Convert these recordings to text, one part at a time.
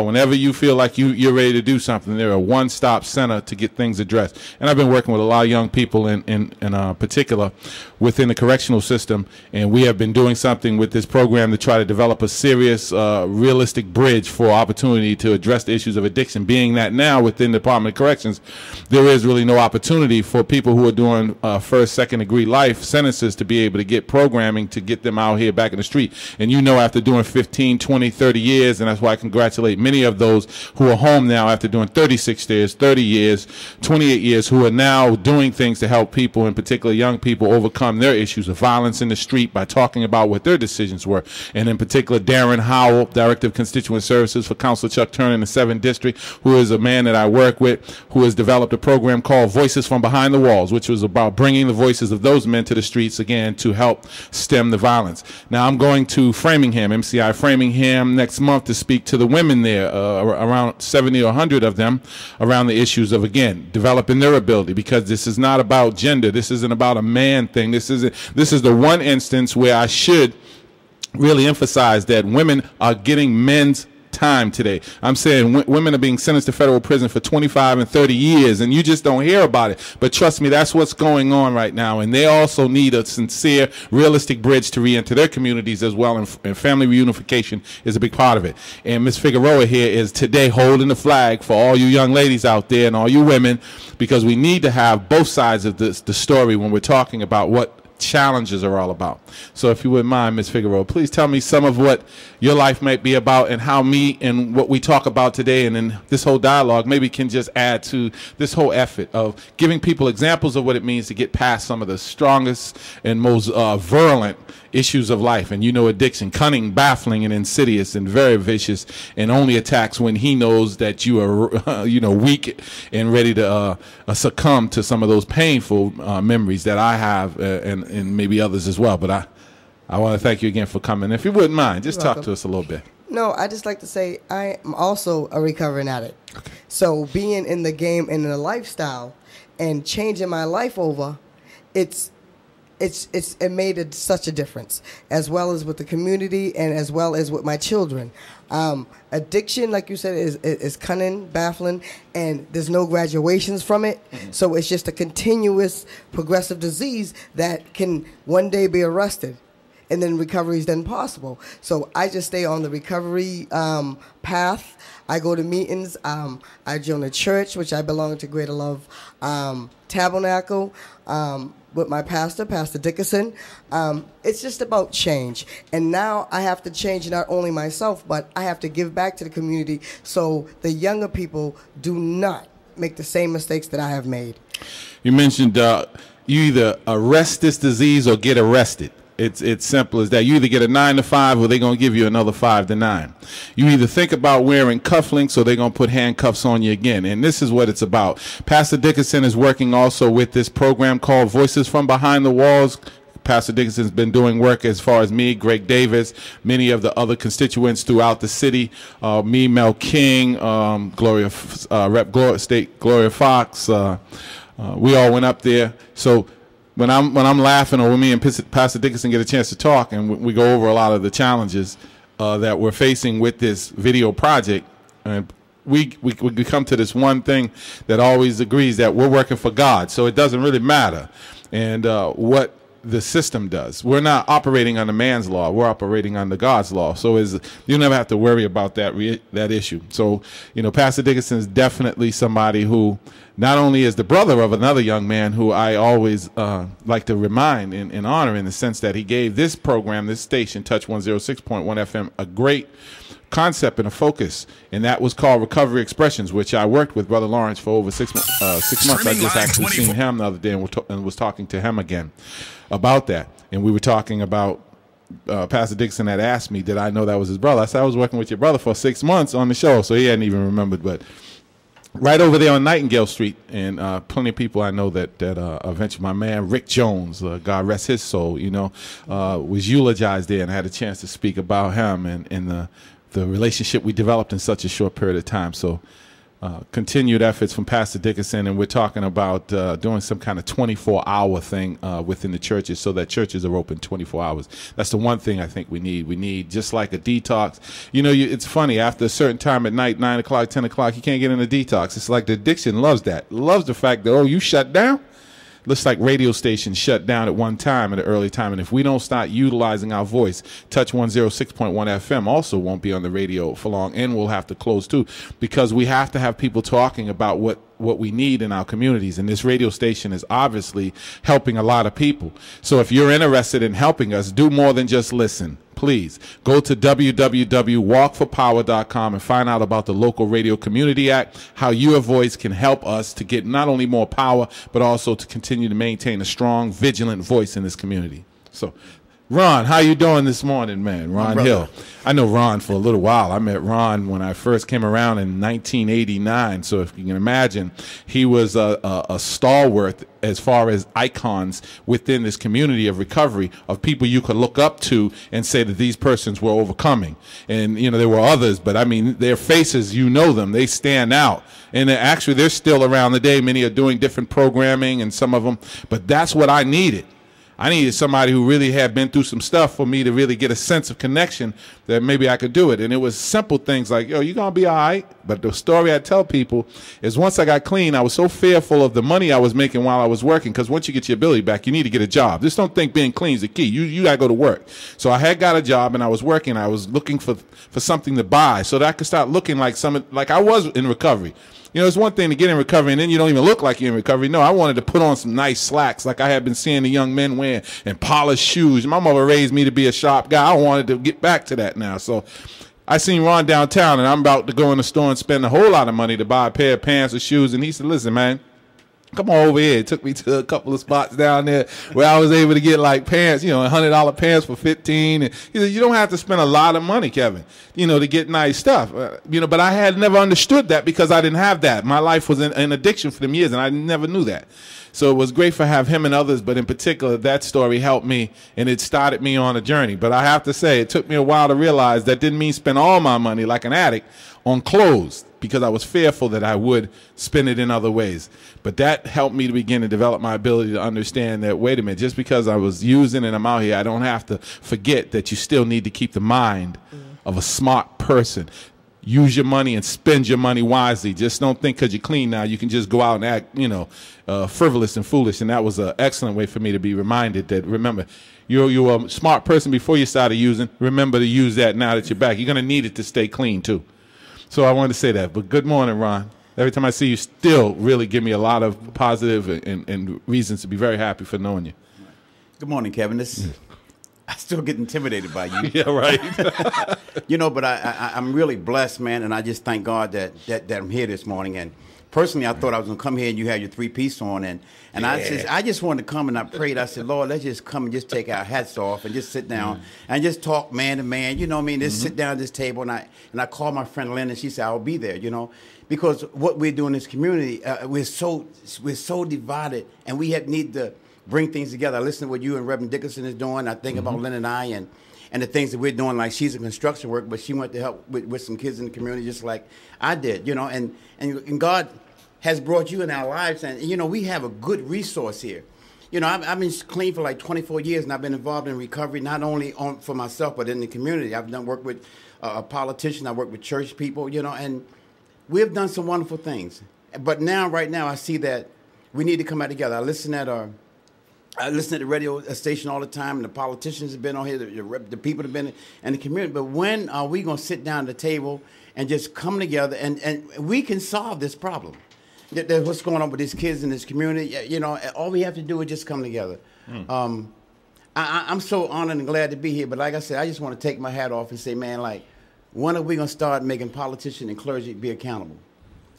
Whenever you feel like you're ready to do something, they're a one-stop center to get things addressed. And I've been working with a lot of young people in particular within the correctional system, and we have been doing something with this program to try to develop a serious, realistic bridge for opportunity to address the issues of addiction, being that now within the Department of Corrections, there is really no opportunity for people who are doing first, second-degree life sentences to be able to get programming to get them out here back in the street. And you know, after doing 15, 20, 30 years, and that's why I congratulate many of those who are home now after doing 36 years, 30 years, 28 years, who are now doing things to help people, in particular young people, overcome their issues of violence in the street by talking about what their decisions were. And in particular, Darren Howell, Director of Constituent Services for Councilor Chuck Turner in the 7th District, who is a man that I work with, who has developed a program called Voices from Behind the Walls, which was about bringing the voices of those men to the streets again to help stem the violence. Now, I'm going to Framingham, MCI Framingham, next month to speak to the women there, around 70 or 100 of them, around the issues of, again, developing their ability, because this is not about gender. This isn't about a man thing. This is the one instance where I should really emphasize that women are getting men's time today. I'm saying women are being sentenced to federal prison for 25 and 30 years, and you just don't hear about it. But trust me, that's what's going on right now. And they also need a sincere, realistic bridge to re-enter their communities as well, and family reunification is a big part of it. And Ms. Figueroa here is today holding the flag for all you young ladies out there and all you women, because we need to have both sides of the story when we're talking about what challenges are all about. So if you wouldn't mind, Ms. Figueroa, please tell me some of what your life might be about, and how me and what we talk about today and in this whole dialogue maybe can just add to this whole effort of giving people examples of what it means to get past some of the strongest and most virulent issues of life. And you know, addiction, cunning, baffling, and insidious, and very vicious, and only attacks when he knows that you are weak and ready to succumb to some of those painful memories that I have, and maybe others as well. But I want to thank you again for coming. If you wouldn't mind, just talk to us a little bit. No, I just like to say I am also a recovering addict. Okay. So being in the game and in the lifestyle and changing my life over, it made such a difference, as well as with the community and as well as with my children. Addiction, like you said, is cunning, baffling, and there's no graduations from it. Mm-hmm. So it's just a continuous progressive disease that can one day be arrested, and then recovery is then possible. So I just stay on the recovery path. I go to meetings. I join a church, which I belong to Greater Love Tabernacle, with my pastor, Pastor Dickerson. It's just about change. And now I have to change not only myself, but I have to give back to the community so the younger people do not make the same mistakes that I have made. You mentioned you either arrest this disease or get arrested. It's simple as that. You either get a 9 to 5 or they're going to give you another 5 to 9. You either think about wearing cufflinks or they're going to put handcuffs on you again. And this is what it's about. Pastor Dickerson is working also with this program called Voices from Behind the Walls. Pastor Dickerson's been doing work as far as me, Greg Davis, many of the other constituents throughout the city, me, Mel King, Gloria Fox. We all went up there. So when I'm laughing, or when me and Pastor Dickerson get a chance to talk, and we go over a lot of the challenges that we're facing with this video project, and we come to this one thing that always agrees, that we're working for God, so it doesn't really matter and what the system does. We're not operating under man's law. We're operating under God's law. So you never have to worry about that issue. So, Pastor Dickerson is definitely somebody who not only is the brother of another young man who I always like to remind and honor, in the sense that he gave this program, this station, Touch 106.1 FM, a great concept and a focus, and that was called Recovery Expressions, which I worked with Brother Lawrence for over 6 months. I just actually seen him the other day and was talking to him again about that. And we were talking about Pastor Dixon had asked me, did I know that was his brother? I said, I was working with your brother for 6 months on the show, so he hadn't even remembered. But right over there on Nightingale Street, and plenty of people I know that eventually, my man Rick Jones, God rest his soul, was eulogized there, and I had a chance to speak about him and the relationship we developed in such a short period of time. So continued efforts from Pastor Dickinson, and we're talking about doing some kind of 24-hour thing within the churches, so that churches are open 24 hours. That's the one thing I think we need. We need, just like a detox. You know, it's funny, after a certain time at night, 9 o'clock, 10 o'clock, you can't get in a detox. It's like the addiction loves that. Loves the fact that, oh, you shut down? Looks like radio stations shut down at one time, at an early time. And if we don't start utilizing our voice, Touch 106.1 FM also won't be on the radio for long, and we'll have to close too, because we have to have people talking about what we need in our communities. And this radio station is obviously helping a lot of people. So if you're interested in helping us, do more than just listen. Please go to www.walkforpower.com and find out about the Local Radio Community Act, how your voice can help us to get not only more power, but also to continue to maintain a strong, vigilant voice in this community. So, Ron, how you doing this morning, man? Ron Hill. I know Ron for a little while. I met Ron when I first came around in 1989. So if you can imagine, he was a stalwart as far as icons within this community of recovery, of people you could look up to and say that these persons were overcoming. And, you know, there were others, but I mean, their faces, you know them, they stand out. And actually, they're still around today. Many are doing different programming, and some of them, but that's what I needed. I needed somebody who really had been through some stuff for me to really get a sense of connection that maybe I could do it. And it was simple things like, yo, you're going to be all right. But the story I tell people is, once I got clean, I was so fearful of the money I was making while I was working, because once you get your ability back, you need to get a job. Just don't think being clean is the key. You got to go to work. So I had got a job, and I was working. I was looking for something to buy so that I could start looking like I was in recovery. You know, it's one thing to get in recovery and then you don't even look like you're in recovery. No, I wanted to put on some nice slacks like I had been seeing the young men wearing, and polished shoes. My mother raised me to be a sharp guy. I wanted to get back to that now. So I seen Ron downtown, and I'm about to go in the store and spend a whole lot of money to buy a pair of pants or shoes. And he said, listen, man, come on over here. It took me to a couple of spots down there where I was able to get like pants, you know, $100 pants for $15. And he said, you don't have to spend a lot of money, Kevin, you know, to get nice stuff. You know, but I had never understood that because I didn't have that. My life was an addiction for them years, and I never knew that. So it was great for have him and others, but in particular, that story helped me, and it started me on a journey. But I have to say, it took me a while to realize that didn't mean spend all my money like an addict on clothes, because I was fearful that I would spend it in other ways. But that helped me to begin to develop my ability to understand that, wait a minute, just because I was using and I'm out here, I don't have to forget that you still need to keep the mind of a smart person. Use your money and spend your money wisely. Just don't think because you're clean now you can just go out and act, you know, frivolous and foolish. And that was an excellent way for me to be reminded that, remember, you're a smart person before you started using. Remember to use that now that you're back. You're going to need it to stay clean, too. So I wanted to say that. But good morning, Ron. Every time I see you, still really give me a lot of positive and reasons to be very happy for knowing you. Good morning, Kevin. I still get intimidated by you. Yeah, right. You know, but I'm really blessed, man, and I just thank God that I'm here this morning. And personally, I thought I was going to come here and you had your three-piece on, and yeah. I just wanted to come, and I prayed. I said, Lord, let's just come and just take our hats off and just sit down and just talk man to man. You know what I mean? Just sit down at this table, and I called my friend Lynn, and she said, I'll be there, you know, because what we're doing in this community, we're so divided, and we need to bring things together. I listen to what you and Reverend Dickinson is doing. I think about Lynn and I and the things that we're doing. Like, she's in construction work, but she went to help with some kids in the community just like I did, you know, and God has brought you in our lives. And, you know, we have a good resource here. You know, I've been clean for like 24 years, and I've been involved in recovery, not only for myself, but in the community. I've done work with a politician. I work with church people, you know, and we've done some wonderful things. But now, right now, I see that we need to come out together. I listen at the radio station all the time, and the politicians have been on here, the people have been in the community. But when are we going to sit down at the table and just come together and we can solve this problem? What's going on with these kids in this community? You know, all we have to do is just come together. I'm so honored and glad to be here. But like I said, I just want to take my hat off and say, man, like, when are we going to start making politicians and clergy be accountable?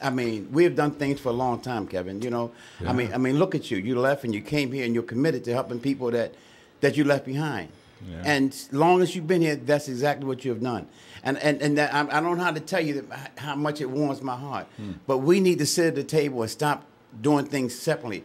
I mean, we have done things for a long time, Kevin. You know, yeah. I mean, look at you. You left and you came here and you're committed to helping people that you left behind. Yeah. And as long as you've been here, that's exactly what you have done. And that, I don't know how to tell you how much it warms my heart. But we need to sit at the table and stop doing things separately.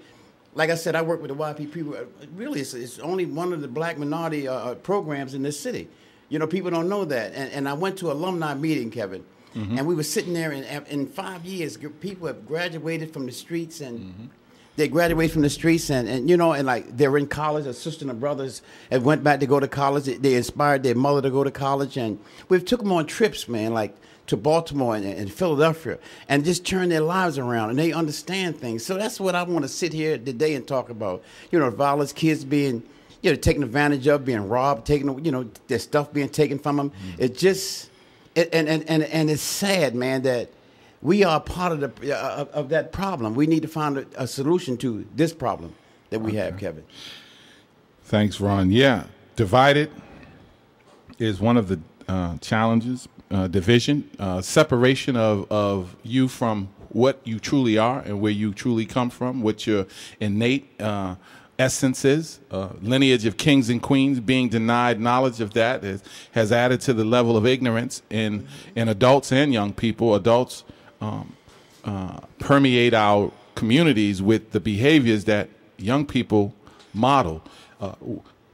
Like I said, I work with the YPP. Really, it's only one of the black minority programs in this city. You know, people don't know that. And I went to an alumni meeting, Kevin. And we were sitting there, and in 5 years, people have graduated from the streets, and they graduated from the streets, and you know, and like they're in college. A sister and a brothers have went back to go to college. They inspired their mother to go to college, and we've took them on trips, man, like to Baltimore and Philadelphia, and just turn their lives around, and they understand things. So that's what I want to sit here today and talk about. You know, violence, kids being, you know, taken advantage of, being robbed, taking, you know, their stuff being taken from them. It just, and it's sad, man, that we are part of the of that problem. We need to find a solution to this problem that we have, Kevin. Thanks, Ron. Yeah, divided is one of the challenges. Division, separation of you from what you truly are and where you truly come from, what your innate essence is. Lineage of kings and queens, being denied knowledge of that has added to the level of ignorance in adults and young people. Adults permeate our communities with the behaviors that young people model.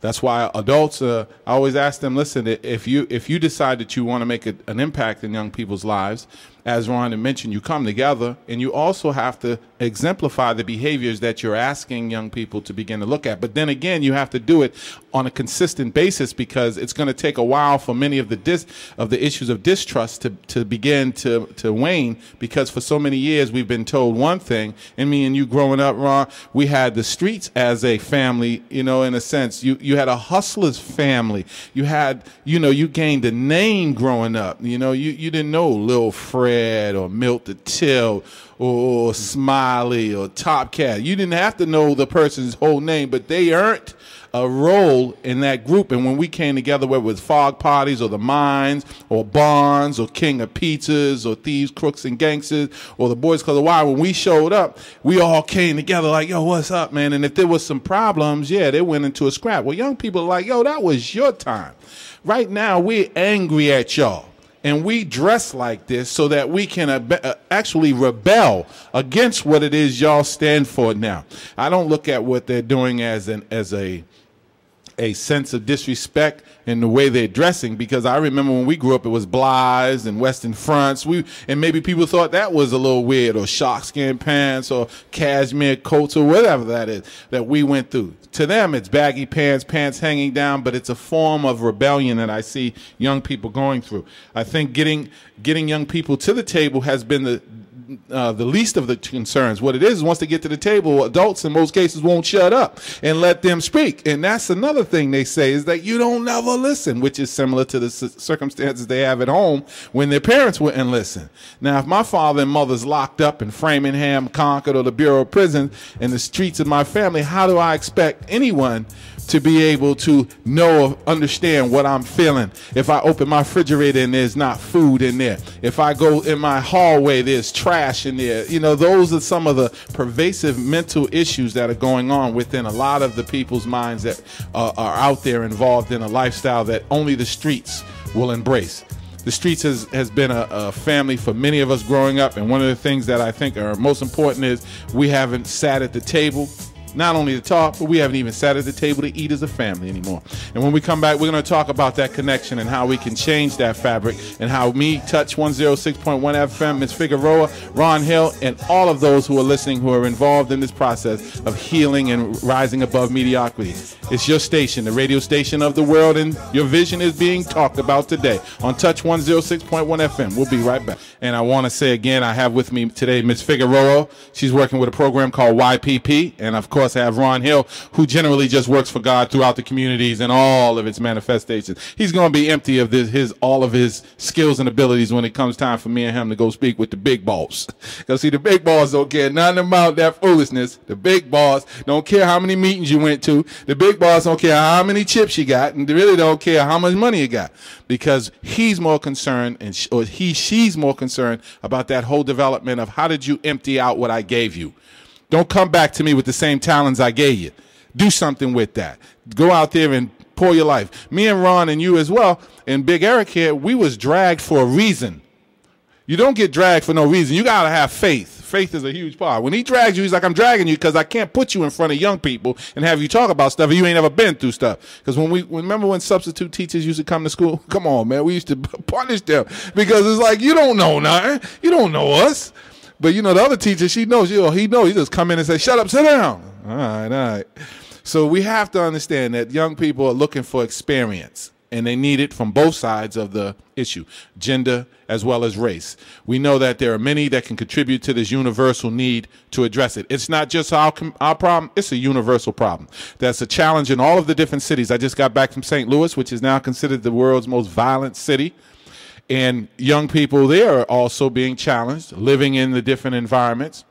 That's why adults, I always ask them, listen, if you decide that you want to make an impact in young people's lives, as Ron had mentioned, you come together and you also have to exemplify the behaviors that you're asking young people to begin to look at. But then again, you have to do it on a consistent basis, because it's going to take a while for many of the issues of distrust to begin to wane, because for so many years we've been told one thing. And me and you growing up, Ron, we had the streets as a family, you know, in a sense. You had a hustler's family. You had, you know, you gained a name growing up. You know, you didn't know Lil Fred or Milt the Till or Smiley or Top Cat. You didn't have to know the person's whole name, but they earned a role in that group. And when we came together, whether it was Fog Parties or the Mines or Barnes or King of Pizzas or Thieves, Crooks, and Gangsters or the Boys Club of Why, when we showed up, we all came together like, yo, what's up, man? And if there was some problems, yeah, they went into a scrap. Well, young people are like, yo, that was your time. Right now, we're angry at y'all. And we dress like this so that we can actually rebel against what it is y'all stand for now. I don't look at what they're doing as a sense of disrespect in the way they're dressing, because I remember when we grew up, it was Bly's and Western Fronts. And maybe people thought that was a little weird, or sharkskin pants or cashmere coats or whatever that is that we went through. To them, it's baggy pants, pants hanging down, but it's a form of rebellion that I see young people going through. I think getting young people to the table has been the least of the concerns. What it is once they get to the table, adults in most cases won't shut up and let them speak. And that's another thing they say, is that you don't never listen, which is similar to the circumstances they have at home when their parents wouldn't listen. Now, if my father and mother's locked up in Framingham, Concord, or the Bureau of Prisons in the streets of my family, how do I expect anyone to be able to know or understand what I'm feeling if I open my refrigerator and there's not food in there? If I go in my hallway, there's trash in there. You know, those are some of the pervasive mental issues that are going on within a lot of the people's minds that are out there involved in a lifestyle that only the streets will embrace. The streets has been a family for many of us growing up, and one of the things that I think are most important is we haven't sat at the table, not only to talk, but we haven't even sat at the table to eat as a family anymore. And when we come back, we're going to talk about that connection and how we can change that fabric, and how me, Touch 106.1 FM, Ms. Figueroa, Ron Hill, and all of those who are listening who are involved in this process of healing and rising above mediocrity. It's your station, the radio station of the world, and your vision is being talked about today on Touch 106.1 FM. We'll be right back. And I want to say again, I have with me today Ms. Figueroa. She's working with a program called YPP, and of course I have Ron Hill, who generally just works for God throughout the communities and all of its manifestations. He's going to be empty of all of his skills and abilities when it comes time for me and him to go speak with the big boss. Because see, the big boss don't care nothing about that foolishness. The big boss don't care how many meetings you went to. The big boss don't care how many chips you got, and they really don't care how much money you got, because he's more concerned, she's more concerned about that whole development of how did you empty out what I gave you. Don't come back to me with the same talents I gave you. Do something with that. Go out there and pour your life. Me and Ron and you as well, and Big Eric here, we was dragged for a reason. You don't get dragged for no reason. You got to have faith. Faith is a huge part. When he drags you, he's like, I'm dragging you because I can't put you in front of young people and have you talk about stuff and you ain't never been through stuff. Because remember when substitute teachers used to come to school? Come on, man. We used to punish them because it's like, you don't know nothing. You don't know us. But, you know, the other teacher, she knows, he knows. He just come in and say, shut up, sit down. All right. So we have to understand that young people are looking for experience, and they need it from both sides of the issue, gender as well as race. We know that there are many that can contribute to this universal need to address it. It's not just our problem, it's a universal problem. That's a challenge in all of the different cities. I just got back from St. Louis, which is now considered the world's most violent city. And young people there are also being challenged, living in the different environments.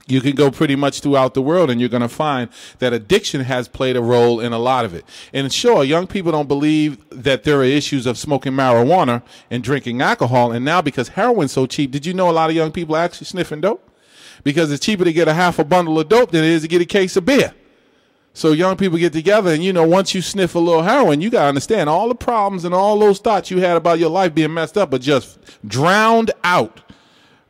You can go pretty much throughout the world and you're going to find that addiction has played a role in a lot of it. And sure, young people don't believe that there are issues of smoking marijuana and drinking alcohol. And now because heroin's so cheap, did you know a lot of young people are actually sniffing dope? Because it's cheaper to get a half a bundle of dope than it is to get a case of beer. So young people get together and, you know, once you sniff a little heroin, you got to understand all the problems and all those thoughts you had about your life being messed up are just drowned out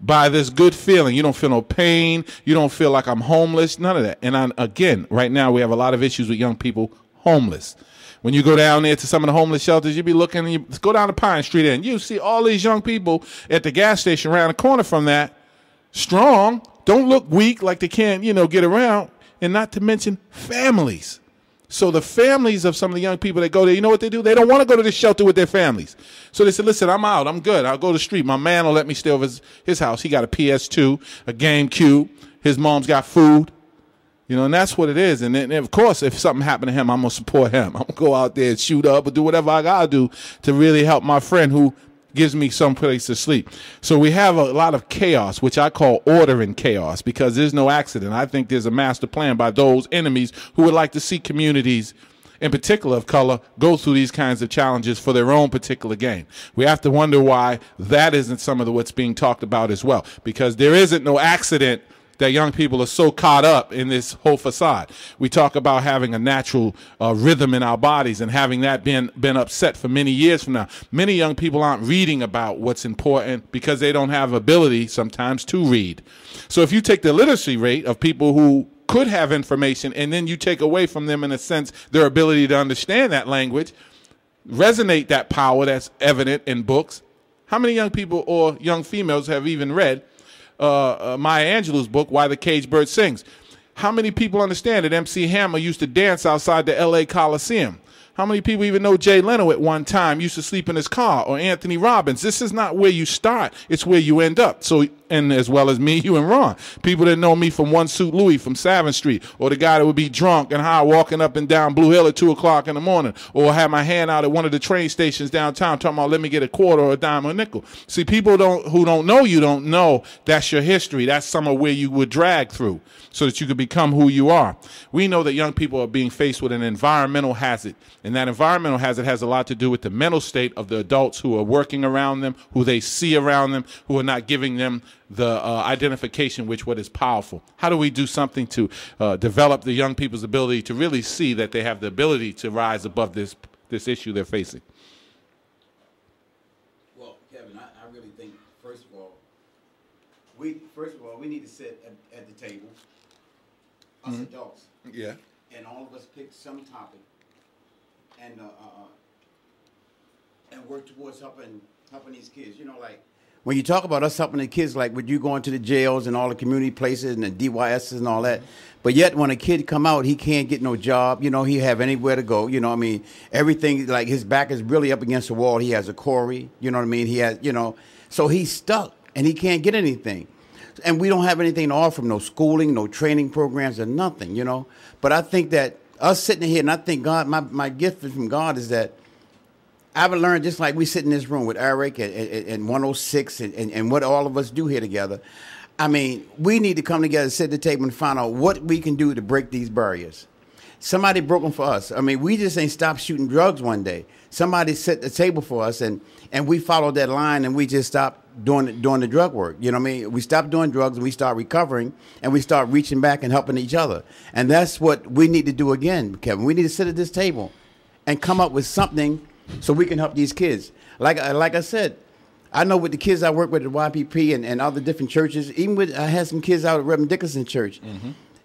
by this good feeling. You don't feel no pain. You don't feel like I'm homeless. None of that. And again, right now we have a lot of issues with young people homeless. When you go down there to some of the homeless shelters, you be looking, and you go down to Pine Street and you see all these young people at the gas station around the corner from that, strong, don't look weak like they can't, you know, get around, and not to mention families. So the families of some of the young people that go there, you know what they do? They don't want to go to the shelter with their families. So they said, listen, I'm out. I'm good. I'll go to the street. My man will let me stay over his house. He got a PS2, a GameCube. His mom's got food. You know, and that's what it is. And then, of course, if something happened to him, I'm going to support him. I'm going to go out there and shoot up or do whatever I got to do to really help my friend who gives me some place to sleep. So we have a lot of chaos, which I call order in chaos, because there's no accident. I think there's a master plan by those enemies who would like to see communities, in particular of color, go through these kinds of challenges for their own particular gain. We have to wonder why that isn't some of what's being talked about as well, because there isn't no accident that young people are so caught up in this whole facade. We talk about having a natural rhythm in our bodies and having that been upset for many years from now. Many young people aren't reading about what's important because they don't have ability sometimes to read. So if you take the literacy rate of people who could have information and then you take away from them, in a sense, their ability to understand that language, resonate that power that's evident in books. How many young people or young females have even read Maya Angelou's book, Why the Caged Bird Sings? How many people understand that MC Hammer used to dance outside the L.A. Coliseum? How many people even know Jay Leno at one time used to sleep in his car, or Anthony Robbins? This is not where you start. It's where you end up. So, and as well as me, you and Ron. People that know me from One Suit Louis from Savin Street, or the guy that would be drunk and high walking up and down Blue Hill at 2 o'clock in the morning, or have my hand out at one of the train stations downtown talking about, let me get a quarter or a dime or a nickel. See, people who don't know you don't know that's your history. That's somewhere where you would drag through so that you could become who you are. We know that young people are being faced with an environmental hazard, and that environmental hazard has a lot to do with the mental state of the adults who are working around them, who they see around them, who are not giving them the identification with what is powerful. How do we do something to develop the young people's ability to really see that they have the ability to rise above this issue they're facing? Well, Kevin, I really think, first of all, we need to sit at the table, us adults. Yeah. And all of us pick some topic and work towards helping these kids. You know, like when you talk about us helping the kids, like with you going to the jails and all the community places and the DYSs and all that, but yet when a kid come out, he can't get no job. You know, he have anywhere to go. You know what I mean? Everything, like his back is really up against the wall. He has a quarry. You know what I mean? He has, you know, so he's stuck and he can't get anything. And we don't have anything to offer him, no schooling, no training programs or nothing, you know. But I think that us sitting here, and I think God, my gift from God is that I've learned, just like we sit in this room with Eric and 106 and what all of us do here together. I mean, we need to come together, sit at the table and find out what we can do to break these barriers. Somebody broke them for us. I mean, we just ain't stopped shooting drugs one day. Somebody set the table for us, and we followed that line, and we just stopped doing the drug work. You know what I mean? We stopped doing drugs, and we start recovering, and we start reaching back and helping each other. And that's what we need to do again, Kevin. We need to sit at this table and come up with something so we can help these kids. Like I said, I know with the kids I work with at YPP and other different churches, even with I had some kids out at Reverend Dickinson Church,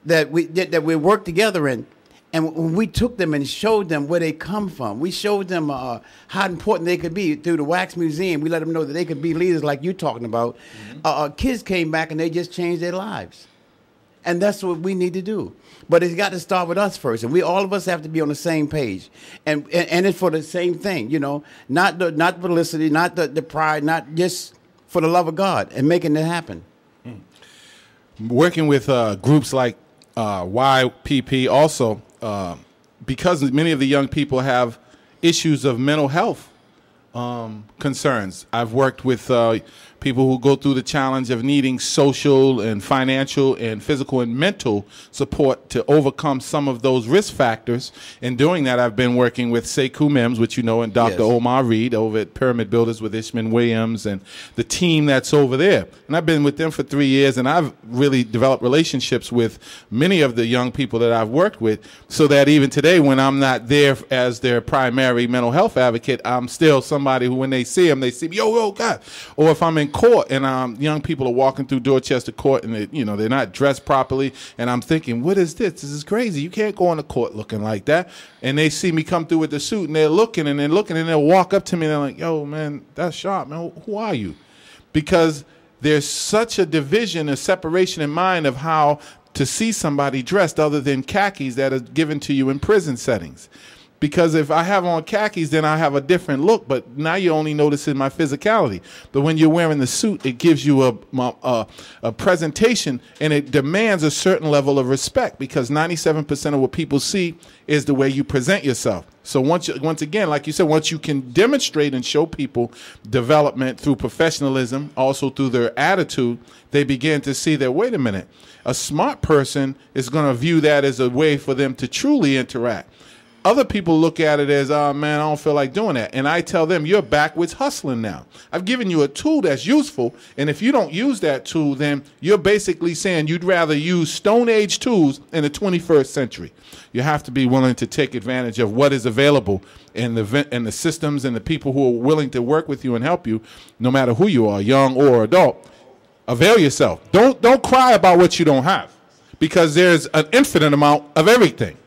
that we worked together in. And when we took them and showed them where they come from, we showed them how important they could be through the Wax Museum. We let them know that they could be leaders like you're talking about. Kids came back and they just changed their lives. And that's what we need to do. But it's got to start with us first. And all of us have to be on the same page. And it's for the same thing, you know, not the publicity, not the pride, not just for the love of God and making it happen. Working with groups like YPP also, because many of the young people have issues of mental health concerns. I've worked with people who go through the challenge of needing social and financial and physical and mental support to overcome some of those risk factors. In doing that, I've been working with Sekou Mims, which you know, and Dr. Omar Reed over at Pyramid Builders with Ishman Williams and the team that's over there. And I've been with them for 3 years, and I've really developed relationships with many of the young people that I've worked with, so that even today, when I'm not there as their primary mental health advocate, I'm still somebody who, when they see me, yo, God. Or if I'm in court and young people are walking through Dorchester Court and they're not dressed properly, and I'm thinking, what is this? This is crazy. You can't go into court looking like that. And they see me come through with the suit, and they're looking and they'll walk up to me and they're like, yo, man, that's sharp, man. Who are you? Because there's such a division, a separation in mind of how to see somebody dressed other than khakis that are given to you in prison settings. Because if I have on khakis, then I have a different look, but now you're only noticing my physicality. But when you're wearing the suit, it gives you a presentation, and it demands a certain level of respect, because 97% of what people see is the way you present yourself. So once again, like you said, once you can demonstrate and show people development through professionalism, also through their attitude, they begin to see that, wait a minute, a smart person is going to view that as a way for them to truly interact. Other people look at it as, oh, man, I don't feel like doing that. And I tell them, you're backwards hustling now. I've given you a tool that's useful, and if you don't use that tool, then you're basically saying you'd rather use Stone Age tools in the 21st century. You have to be willing to take advantage of what is available in the systems and the people who are willing to work with you and help you, no matter who you are, young or adult. Avail yourself. Don't cry about what you don't have, because there's an infinite amount of everything.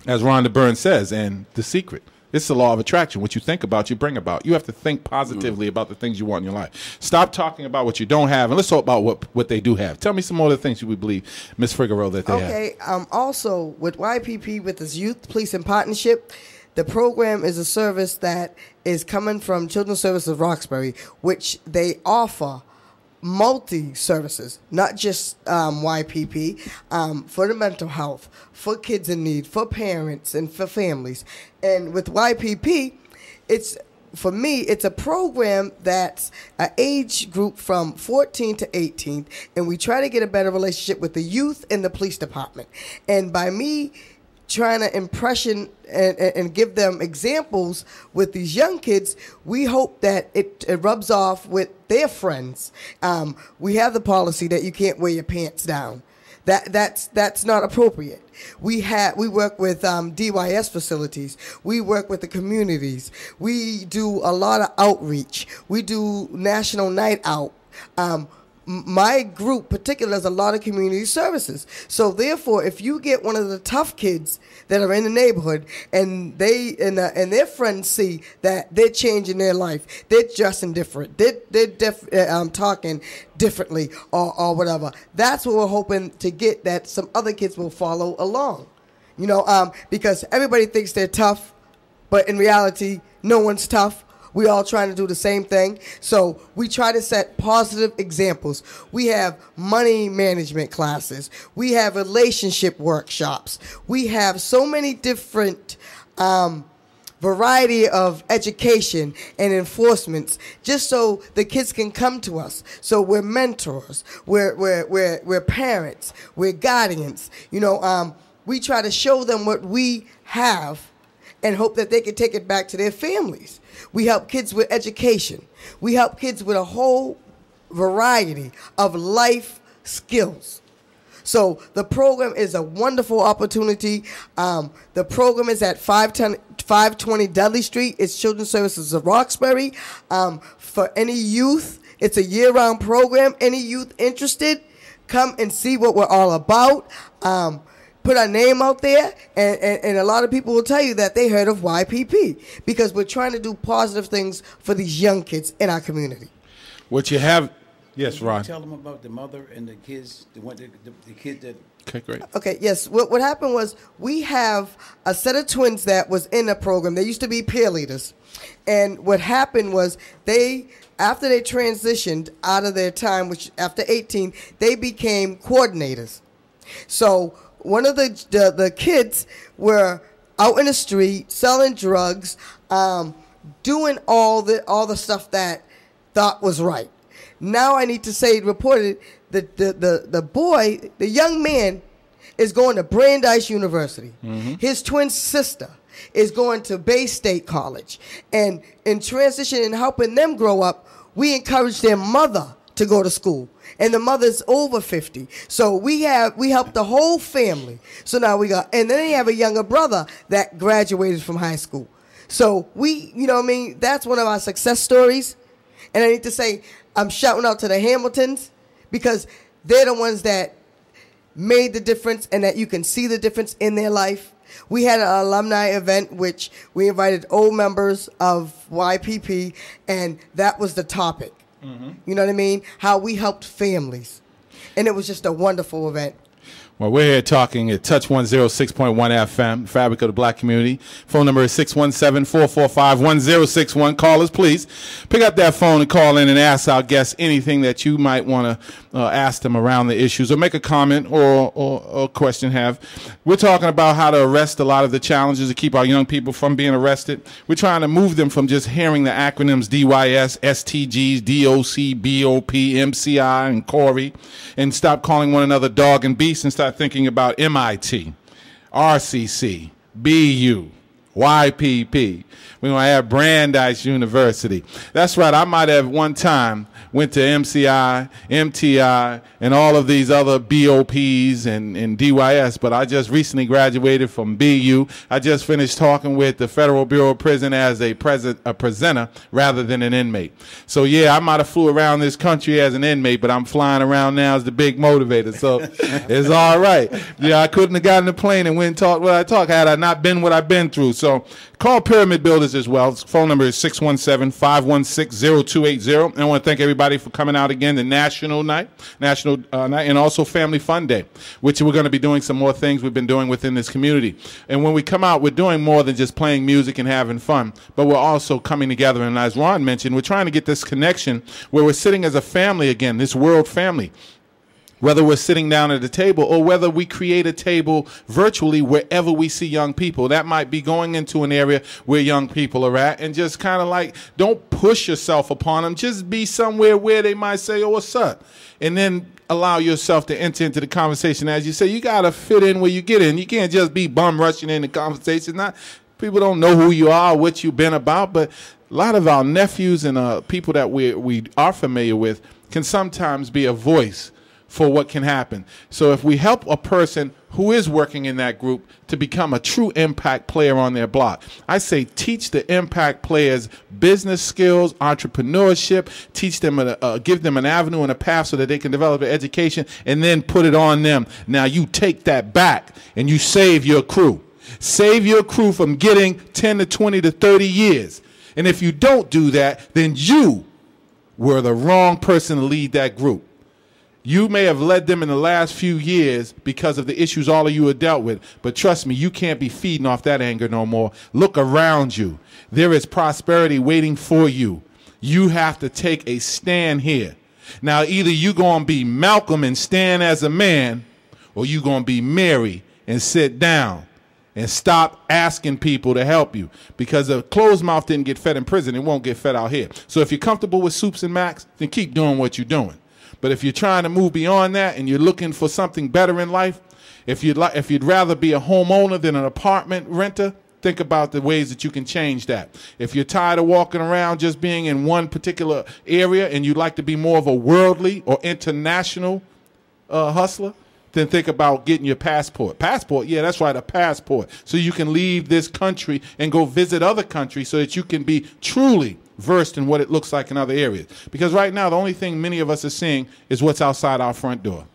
As Rhonda Byrne says, and The Secret, it's the law of attraction. What you think about, you bring about. You have to think positively about the things you want in your life. Stop talking about what you don't have, and let's talk about what they do have. Tell me some more of the things you would believe, Ms. Figueroa, that they have. Okay, also with YPP, with this Youth Policing Partnership, the program is a service that is coming from Children's Services of Roxbury, which they offer multi-services, not just YPP, for the mental health, for kids in need, for parents, and for families. And with YPP, for me, it's a program that's an age group from 14 to 18, and we try to get a better relationship with the youth and the police department. And by me trying to impression and give them examples with these young kids, we hope that it rubs off with their friends. We have the policy that you can't wear your pants down. That's not appropriate. We work with DYS facilities. We work with the communities. We do a lot of outreach. We do National Night Out. My group particularly does a lot of community services. So therefore, if you get one of the tough kids that are in the neighborhood, and they and their friends see that they're changing their life, they're dressing different, they're talking differently, or whatever, that's what we're hoping to get, that some other kids will follow along. Because everybody thinks they're tough, but in reality, no one's tough. We all trying to do the same thing. So we try to set positive examples. We have money management classes. We have relationship workshops. We have so many different variety of education and enforcements, just so the kids can come to us. So we're mentors. We're parents. We're guardians. We try to show them what we have and hope that they can take it back to their families. We help kids with education. We help kids with a whole variety of life skills. So the program is a wonderful opportunity. The program is at 520 Dudley Street. It's Children's Services of Roxbury. For any youth, it's a year-round program. Any youth interested, come and see what we're all about. Put our name out there, and a lot of people will tell you that they heard of YPP because we're trying to do positive things for these young kids in our community. What you have, yes, Ron. Tell them about the mother and the kids, the kid that. Okay, great. Okay, yes. What happened was we have a set of twins that was in the program. They used to be peer leaders, and what happened was after they transitioned out of their time, which after 18, they became coordinators. So one of the kids were out in the street selling drugs, doing all the stuff that thought was right. Now I need to say, reported that the boy, the young man, is going to Brandeis University. Mm-hmm. His twin sister is going to Bay State College, and in transition and helping them grow up, we encourage their mother to go to school. And the mother's over 50. So we helped the whole family. So now and then they have a younger brother that graduated from high school. So that's one of our success stories. And I need to say, I'm shouting out to the Hamiltons because they're the ones that made the difference and that you can see the difference in their life. We had an alumni event which we invited old members of YPP, and that was the topic. Mm-hmm. You know what I mean? How we helped families. And it was just a wonderful event. Well, we're here talking at Touch 106.1 FM, Fabric of the Black Community. Phone number is 617-445-1061. Callers, please pick up that phone and call in and ask our guests anything that you might want to ask them around the issues, or make a comment or question have. We're talking about how to arrest a lot of the challenges to keep our young people from being arrested. We're trying to move them from just hearing the acronyms DYS, STGs, DOC, BOP, MCI, and Corey, and stop calling one another dog and beast and start thinking about MIT, RCC, BU, YPP. We're going to have Brandeis University. That's right. I might have one time went to MCI, MTI, and all of these other BOPs and DYS, but I just recently graduated from BU. I just finished talking with the Federal Bureau of Prison as a presenter rather than an inmate. So, yeah, I might have flew around this country as an inmate, but I'm flying around now as the big motivator. So it's all right. Yeah, I couldn't have gotten a plane and went and talked what I talk had I not been what I've been through. So call Pyramid Builders as well. Phone number is 617-516-0280. And I want to thank everybody for coming out again, the National Night, and also Family Fun Day, which we're going to be doing some more things we've been doing within this community. And when we come out, we're doing more than just playing music and having fun, but we're also coming together. And as Ron mentioned, we're trying to get this connection where we're sitting as a family again, this world family. Whether we're sitting down at a table or whether we create a table virtually wherever we see young people. That might be going into an area where young people are at and just kind of like, don't push yourself upon them. Just be somewhere where they might say, oh, what's up? And then allow yourself to enter into the conversation. As you say, you got to fit in where you get in. You can't just be bum rushing in the conversation. People don't know who you are, what you've been about, but a lot of our nephews and people that we are familiar with can sometimes be a voice for what can happen. So if we help a person who is working in that group to become a true impact player on their block, I say teach the impact players business skills, entrepreneurship, teach them, give them an avenue and a path so that they can develop an education, and then put it on them. Now you take that back and you save your crew. Save your crew from getting 10 to 20 to 30 years. And if you don't do that, then you were the wrong person to lead that group. You may have led them in the last few years because of the issues all of you have dealt with. But trust me, you can't be feeding off that anger no more. Look around you. There is prosperity waiting for you. You have to take a stand here. Now, either you're going to be Malcolm and stand as a man, or you're going to be Mary and sit down and stop asking people to help you. Because a closed mouth didn't get fed in prison, it won't get fed out here. So if you're comfortable with soups and macs, then keep doing what you're doing. But if you're trying to move beyond that and you're looking for something better in life, if you'd rather be a homeowner than an apartment renter, think about the ways that you can change that. If you're tired of walking around just being in one particular area and you'd like to be more of a worldly or international hustler, then think about getting your passport. Passport, yeah, that's right, a passport. So you can leave this country and go visit other countries so that you can be truly versed in what it looks like in other areas. Because right now, the only thing many of us are seeing is what's outside our front door.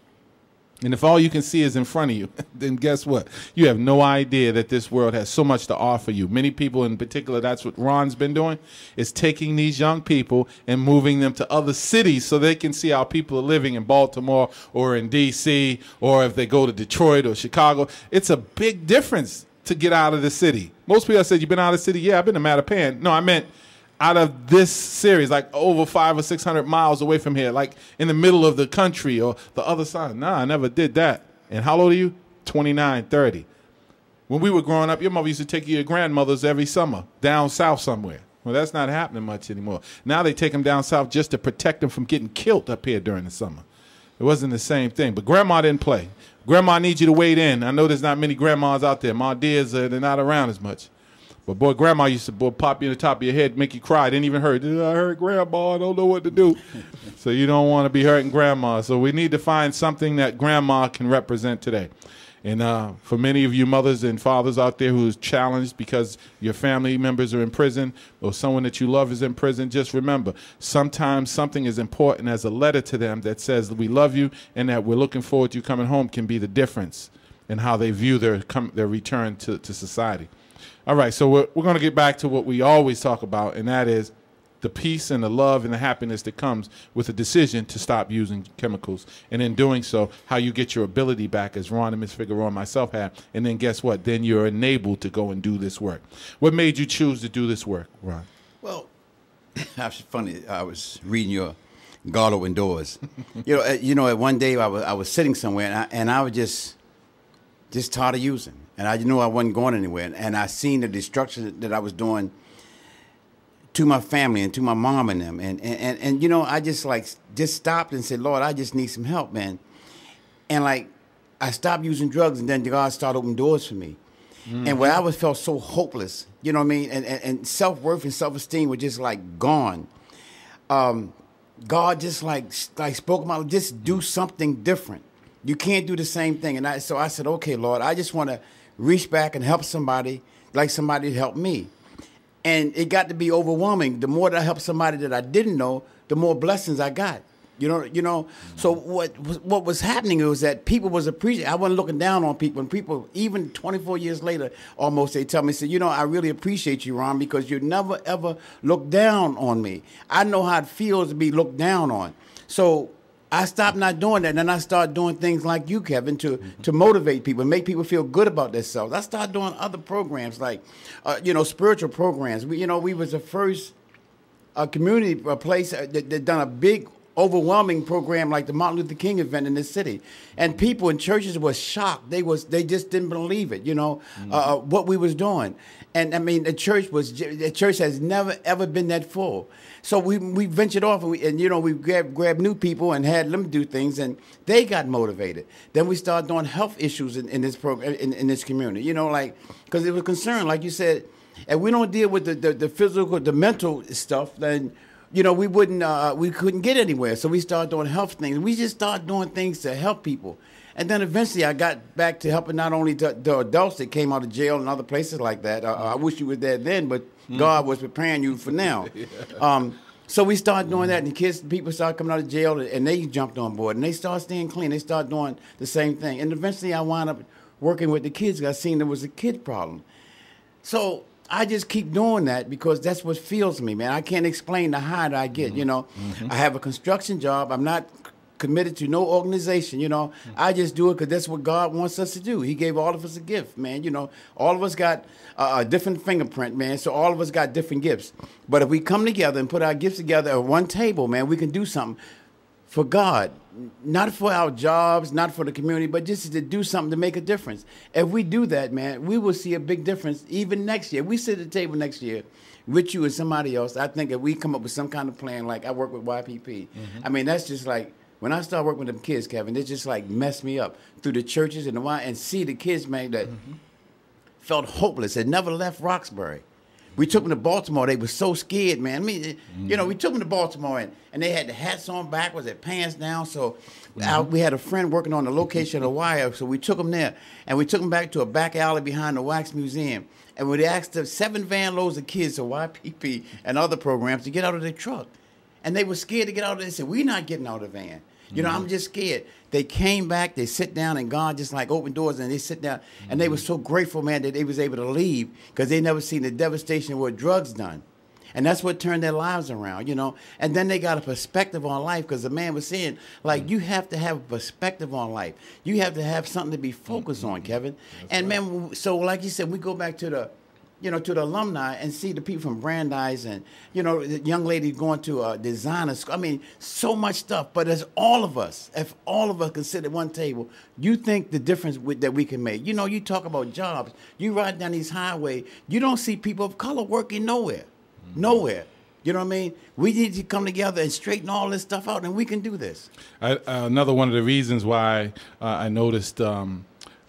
And if all you can see is in front of you, then guess what? You have no idea that this world has so much to offer you. Many people in particular, that's what Ron's been doing, is taking these young people and moving them to other cities so they can see how people are living in Baltimore or in D.C. or if they go to Detroit or Chicago. It's a big difference to get out of the city. Most people said, you've been out of the city? Yeah, I've been to Mattapan. No, I meant out of this series, like over 500 or 600 miles away from here, like in the middle of the country or the other side. Nah, I never did that. And how old are you? 29, 30. When we were growing up, your mother used to take you to your grandmother's every summer down south somewhere. Well, that's not happening much anymore. Now they take them down south just to protect them from getting killed up here during the summer. It wasn't the same thing. But Grandma didn't play. Grandma needs you to wait in. I know there's not many grandmas out there. My dears, they're not around as much. But, boy, Grandma used to pop you in the top of your head, make you cry. I didn't even hurt. I hurt Grandma. I don't know what to do. So you don't want to be hurting Grandma. So we need to find something that Grandma can represent today. And for many of you mothers and fathers out there who's challenged because your family members are in prison or someone that you love is in prison, just remember, sometimes something as important as a letter to them that says we love you and that we're looking forward to you coming home can be the difference in how they view their return to society. All right, so we're going to get back to what we always talk about, and that is the peace and the love and the happiness that comes with a decision to stop using chemicals. And in doing so, how you get your ability back, as Ron and Ms. Figueroa and myself have. And then guess what? Then you're enabled to go and do this work. What made you choose to do this work, Ron? Well, it's funny. I was reading your God Open Doors. One day I was sitting somewhere, and I was just tired of using. And I knew I wasn't going anywhere. And I seen the destruction that I was doing to my family and to my mom and them. And I just stopped and said, Lord, I just need some help, man. And I stopped using drugs, and then God started opening doors for me. Mm-hmm. And when I felt so hopeless, you know what I mean? And self-worth and self-esteem were just gone. God just spoke about, just do something different. You can't do the same thing. And so I said, okay, Lord, I just want to reach back and help somebody like somebody helped me. And it got to be overwhelming. The more that I helped somebody that I didn't know, the more blessings I got. You know. Mm-hmm. So what was happening was that people was appreciating. I wasn't looking down on people. And people, even 24 years later, almost, they tell me, say, I really appreciate you, Ron, because you never, ever look down on me. I know how it feels to be looked down on. So I stopped not doing that, and then I started doing things like you, Kevin, to motivate people, make people feel good about themselves. I started doing other programs like, spiritual programs. We was the first community place that done a big, overwhelming program like the Martin Luther King event in this city, and people in churches were shocked. They just didn't believe it. What we was doing, and I mean the church has never ever been that full. So we ventured off and we grabbed new people and had them do things, and they got motivated. Then we started doing health issues in this program in this community. Because it was concerned, like you said, and we don't deal with the physical, the mental stuff. Then we couldn't get anywhere. So we started doing health things. We just started doing things to help people. And then eventually I got back to helping not only the adults that came out of jail and other places like that. I wish you were there then, but God was preparing you for now. Yeah. So we started doing that, and people started coming out of jail, and they jumped on board, and they started staying clean. They started doing the same thing. And eventually I wound up working with the kids. I seen there was a kid problem. So I just keep doing that because that's what feels me, man. I can't explain the high that I get, I have a construction job. I'm not committed to no organization, I just do it because that's what God wants us to do. He gave all of us a gift, man. All of us got a different fingerprint, man. So all of us got different gifts. But if we come together and put our gifts together at one table, man, we can do something for God, not for our jobs, not for the community, but just to do something to make a difference. If we do that, man, we will see a big difference even next year. We sit at the table next year with you and somebody else. I think if we come up with some kind of plan, like I work with YPP, I mean, that's just like, when I start working with them kids, Kevin, it just messed me up through the churches and see the kids, man, that felt hopeless, had never left Roxbury. We took them to Baltimore. They were so scared, man. I mean, you know, we took them to Baltimore, and they had the hats on backwards, their pants down. So we had a friend working on the location of the wire, so we took them there. And we took them back to a back alley behind the Wax Museum. And we asked the 7 van loads of kids, so YPP and other programs, to get out of their truck. And they were scared to get out of it. They said, we're not getting out of the van. You know, I'm just scared. They came back, they sit down, and God just like opened doors, and they sit down. And they were so grateful, man, that they was able to leave because they never seen the devastation of what drugs done. And that's what turned their lives around, you know. And then they got a perspective on life because the man was saying, like, you have to have a perspective on life. You have to have something to be focused on, Kevin. That's and, right. Man, so like you said, we go back to the, you know, to the alumni and see the people from Brandeis and, you know, the young lady going to a designer school. I mean, so much stuff. But as all of us, if all of us can sit at one table, you think the difference that we can make. You know, you talk about jobs. You ride down these highways, you don't see people of color working nowhere. Nowhere. You know what I mean? We need to come together and straighten all this stuff out, and we can do this. Another one of the reasons why I noticed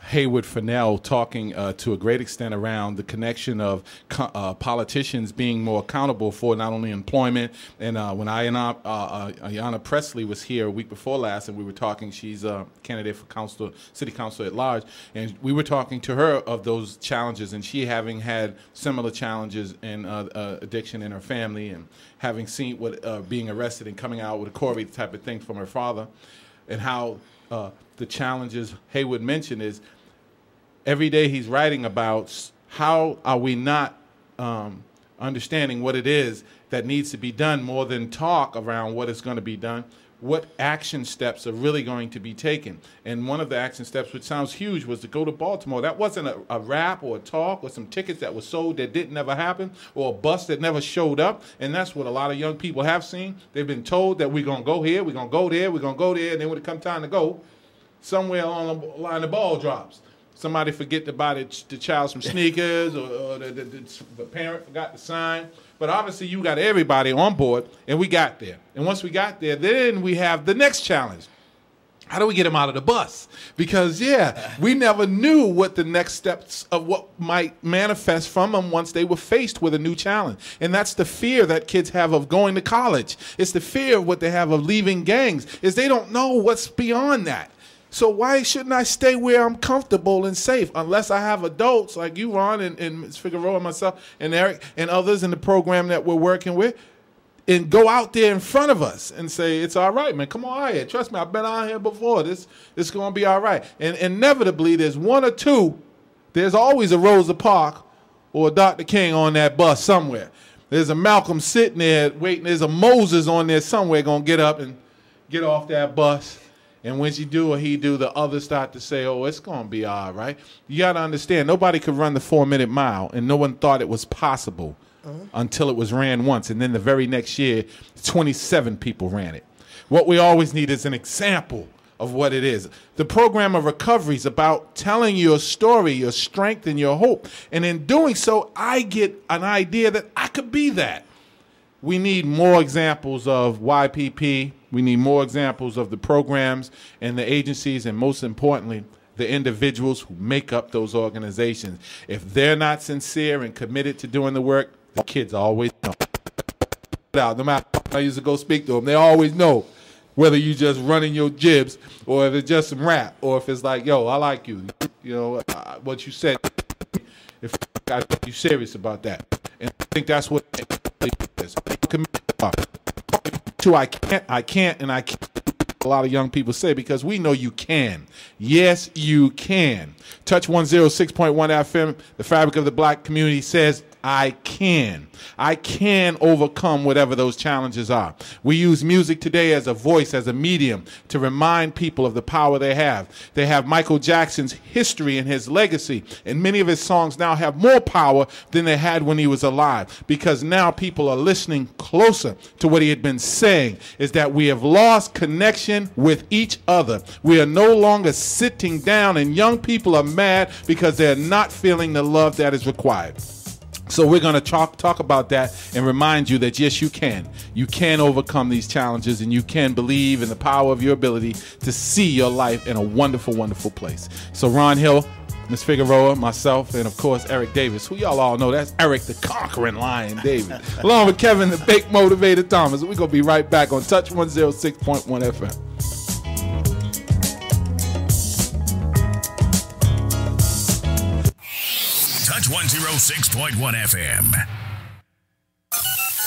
Haywood Fennell talking to a great extent around the connection of politicians being more accountable for not only employment. And when Ayanna Presley was here a week before last, and we were talking, she's a candidate for city council at large, and we were talking to her of those challenges, and she having had similar challenges in addiction in her family, and having seen what being arrested and coming out with a Corey type of thing from her father, and how the challenges Haywood mentioned is every day he's writing about how are we not understanding what it is that needs to be done more than talk around what is going to be done, what action steps are really going to be taken. And one of the action steps, which sounds huge, was to go to Baltimore. That wasn't a rap or a talk or some tickets that were sold that didn't never happen or a bus that never showed up. And that's what a lot of young people have seen. They've been told that we're going to go here, we're going to go there, we're going to go there, and then when it comes time to go, somewhere along the line the ball drops. Somebody forget to buy the child some sneakers, or the parent forgot to sign. But obviously you got everybody on board, and we got there. And once we got there, then we have the next challenge. How do we get them out of the bus? Because, yeah, we never knew what the next steps of what might manifest from them once they were faced with a new challenge. And that's the fear that kids have of going to college. It's the fear of what they have of leaving gangs, is they don't know what's beyond that. So why shouldn't I stay where I'm comfortable and safe? Unless I have adults like you, Ron, and Ms. Figueroa, and myself, and Eric, and others in the program that we're working with, and go out there in front of us and say, it's all right, man. Come on out here. Trust me, I've been out here before. This is going to be all right. And inevitably, there's one or two. There's always a Rosa Parks or a Dr. King on that bus somewhere. There's a Malcolm sitting there waiting. There's a Moses on there somewhere going to get up and get off that bus. And when she do or he do, the others start to say, oh, it's going to be all right. You got to understand, nobody could run the 4-minute mile, and no one thought it was possible until it was ran once. And then the very next year, 27 people ran it. What we always need is an example of what it is. The program of recovery is about telling your story, your strength, and your hope. And in doing so, I get an idea that I could be that. We need more examples of YPP. We need more examples of the programs and the agencies, and most importantly, the individuals who make up those organizations. If they're not sincere and committed to doing the work, the kids always know. No matter how I used to go speak to them, they always know whether you just running your jibs or if it's just some rap or if it's like, yo, I like you. You know, what you said, if you serious about that. And I think that's what it is. I can't. A lot of young people say, because we know you can. Yes, you can. Touch 106.1 FM, the fabric of the black community, says I can. I can overcome whatever those challenges are. We use music today as a voice, as a medium, to remind people of the power they have. They have Michael Jackson's history and his legacy, and many of his songs now have more power than they had when he was alive, because now people are listening closer to what he had been saying, is that we have lost connection with each other. We are no longer sitting down, and young people are mad because they're not feeling the love that is required. So we're going to talk about that and remind you that, yes, you can. You can overcome these challenges, and you can believe in the power of your ability to see your life in a wonderful, wonderful place. So, Ron Hill, Miss Figueroa, myself, and of course Eric Davis, who y'all all know. That's Eric the Conquering Lion Davis, along with Kevin the Bake Motivated Thomas. We're gonna be right back on Touch 106.1 FM. Touch 106.1 FM.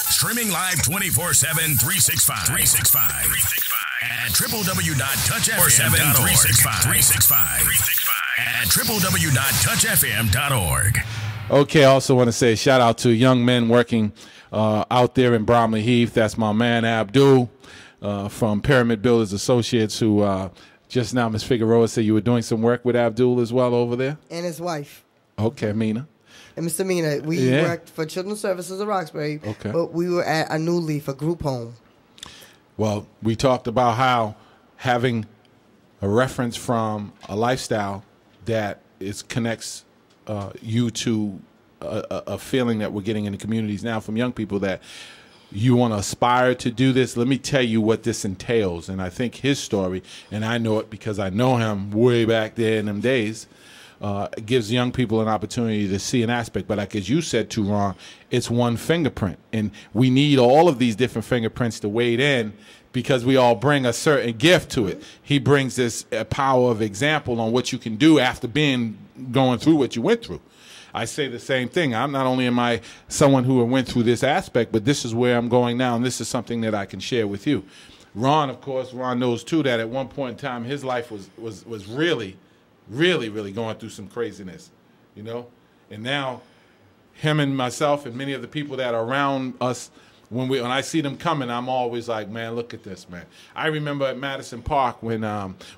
Streaming live 24/7, 365 at www.touchfm.org. At www.touchfm.org. Okay, I also want to say a shout out to young men working out there in Bromley Heath. That's my man Abdul from Pyramid Builders Associates, who just now Ms. Figueroa said you were doing some work with Abdul as well over there. And his wife. Okay, Mina. And Mr. Mina, we worked for Children's Services of Roxbury, but we were at a New Leaf, a group home. Well, we talked about how having a reference from a lifestyle that connects you to a feeling that we're getting in the communities now from young people that you want to aspire to do this. Let me tell you what this entails. And I think his story, and I know it because I know him way back there in them days, gives young people an opportunity to see an aspect. But like as you said too, Ron, it's one fingerprint. And we need all of these different fingerprints to wade in because we all bring a certain gift to it. He brings this power of example on what you can do after going through what you went through. I say the same thing. I'm not only am I someone who went through this aspect, but this is where I'm going now, and this is something that I can share with you. Ron, of course, Ron knows too that at one point in time his life was really going through some craziness, you know? And now him and myself and many of the people that are around us, when I see them coming, I'm always like, man, look at this, man. I remember at Madison Park when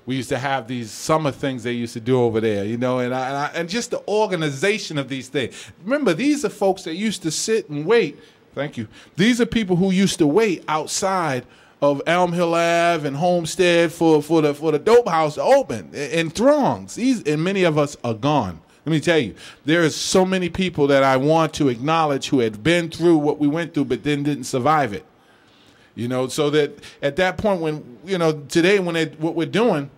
we used to have these summer things they used to do over there, you know, and just the organization of these things. Remember, these are folks that used to sit and wait. Thank you. These are people who used to wait outside of Elm Hill Ave and Homestead for the dope house to open in throngs. And many of us are gone. Let me tell you, there is so many people that I want to acknowledge who had been through what we went through but then didn't survive it. You know, so that at that point when, you know, today what we're doing,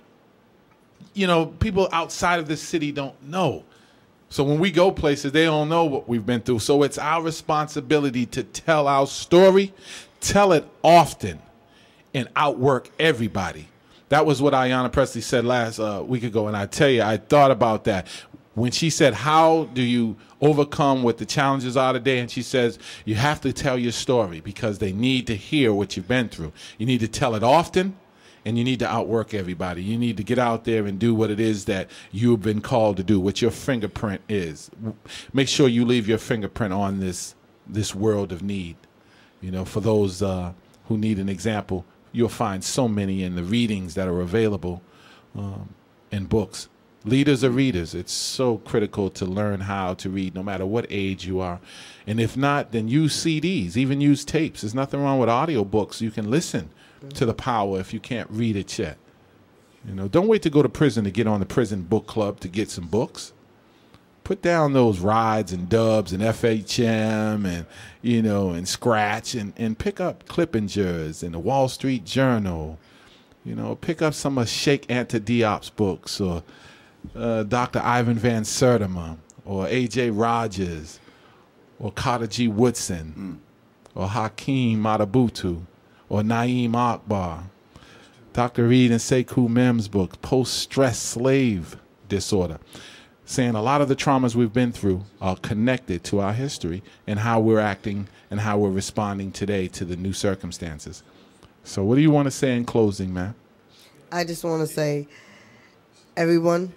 you know, people outside of this city don't know. So when we go places, they don't know what we've been through. So it's our responsibility to tell our story, tell it often, and outwork everybody. That was what Ayanna Presley said last week ago, and I tell you, I thought about that. When she said, how do you overcome what the challenges are today? And she says, you have to tell your story because they need to hear what you've been through. You need to tell it often, and you need to outwork everybody. You need to get out there and do what it is that you've been called to do, what your fingerprint is. Make sure you leave your fingerprint on this world of need. You know, for those who need an example, you'll find so many in the readings that are available in books. Leaders are readers. It's so critical to learn how to read no matter what age you are. And if not, then use CDs, even use tapes. There's nothing wrong with audio books. You can listen to the power if you can't read it yet. You know, don't wait to go to prison to get on the prison book club to get some books. Put down those rides and dubs and FHM and, you know, and Scratch and pick up Clippingers and the Wall Street Journal. You know, pick up some of Sheikh Anta Diop's books or Dr. Ivan Van Sertima or A.J. Rogers or Carter G. Woodson or Hakeem Matabutu or Naeem Akbar. Dr. Reed and Sekou Mem's book, Post-Stress Slave Disorder, saying a lot of the traumas we've been through are connected to our history and how we're acting and how we're responding today to the new circumstances. So what do you want to say in closing, man? I just want to say, everyone,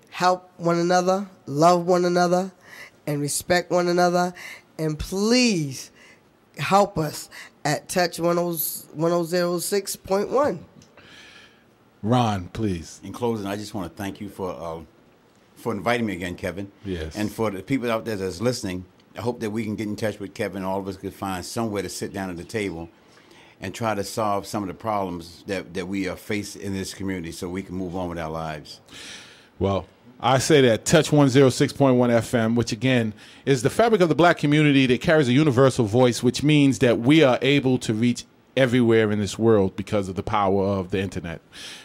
help one another, love one another, and respect one another. And please help us at Touch 1006.1. Ron, please. In closing, I just want to thank you for inviting me again, Kevin. Yes. And for the people out there that's listening, I hope that we can get in touch with Kevin. All of us could find somewhere to sit down at the table and try to solve some of the problems that we face in this community so we can move on with our lives. Well, I say that Touch 106.1 FM, which again is the fabric of the black community that carries a universal voice, which means that we are able to reach everywhere in this world because of the power of the internet.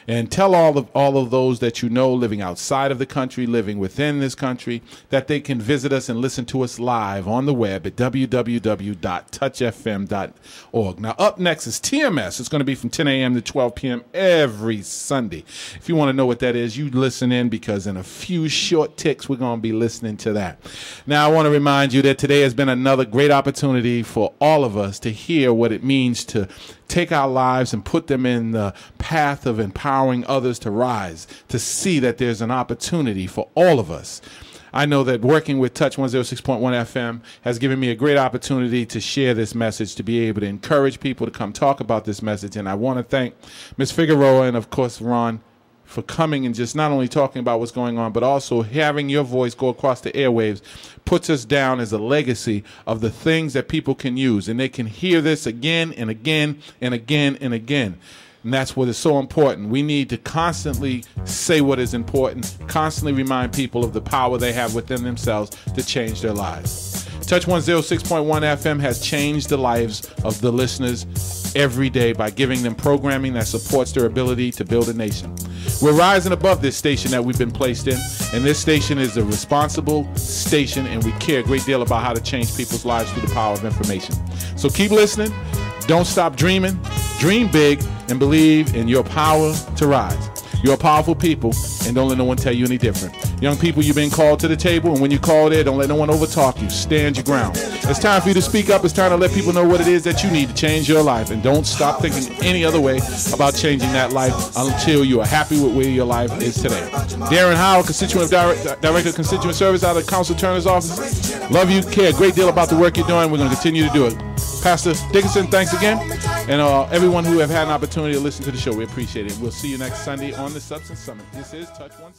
And tell all of those that you know living outside of the country, living within this country, that they can visit us and listen to us live on the web at www.touchfm.org. Now, up next is TMS. It's going to be from 10 a.m. to 12 p.m. every Sunday. If you want to know what that is, you listen in, because in a few short ticks, we're going to be listening to that. Now, I want to remind you that today has been another great opportunity for all of us to hear what it means to take our lives and put them in the path of empowering others to rise, to see that there's an opportunity for all of us. I know that working with Touch 106.1 FM has given me a great opportunity to share this message, to be able to encourage people to come talk about this message. And I want to thank Ms. Figueroa and, of course, Ron, for coming and just not only talking about what's going on, but also having your voice go across the airwaves puts us down as a legacy of the things that people can use. And they can hear this again and again and again and again. And that's what is so important. We need to constantly say what is important, constantly remind people of the power they have within themselves to change their lives. Touch 106.1 FM has changed the lives of the listeners every day by giving them programming that supports their ability to build a nation. We're rising above this station that we've been placed in, and this station is a responsible station, and we care a great deal about how to change people's lives through the power of information. So keep listening. Don't stop dreaming. Dream big and believe in your power to rise. You're a powerful people, and don't let no one tell you any different. Young people, you've been called to the table, and when you call there, don't let no one overtalk you. Stand your ground. It's time for you to speak up. It's time to let people know what it is that you need to change your life, and don't stop thinking any other way about changing that life until you are happy with where your life is today. Darren Howell, Constituent Director of Constituent Service out of Council Turner's office. Love you, care a great deal about the work you're doing. We're going to continue to do it. Pastor Dickinson, thanks again. And everyone who have had an opportunity to listen to the show, we appreciate it. We'll see you next Sunday on the Substance Summit. This is Touch 10.